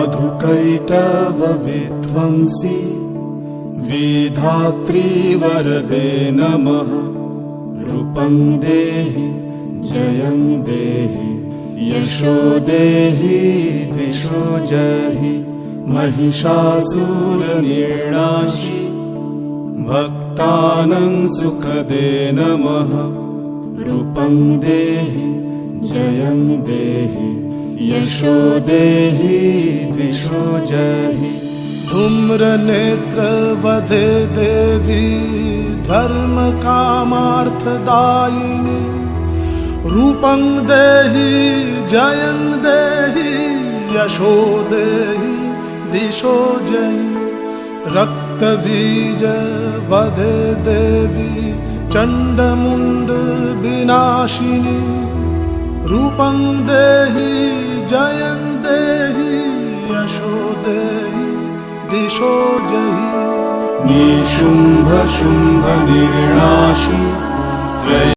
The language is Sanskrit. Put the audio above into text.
मधुकैटव विध्वंसी विधात्री वरदे नमः। रूपं देहि जयं देहि यशो देहि दिशो जहि। महिषासुरनिर्णाशि भक्तानां सुखदे नमः। रूपं देहि जयं देहि यशो देहि दिशो जहि। धूम्रनेत्र वधे देवी धर्म कामार्थदायिनी। रूपं देहि जयं देहि यशो देहि दिशो जहि। रक्तबीज वधे देवी चण्डमुण्ड विनाशिनी। रूपं देहि जयं देहि यशो देहि दिशो जहि। निशुम्भ शुम्भ निर्णाशि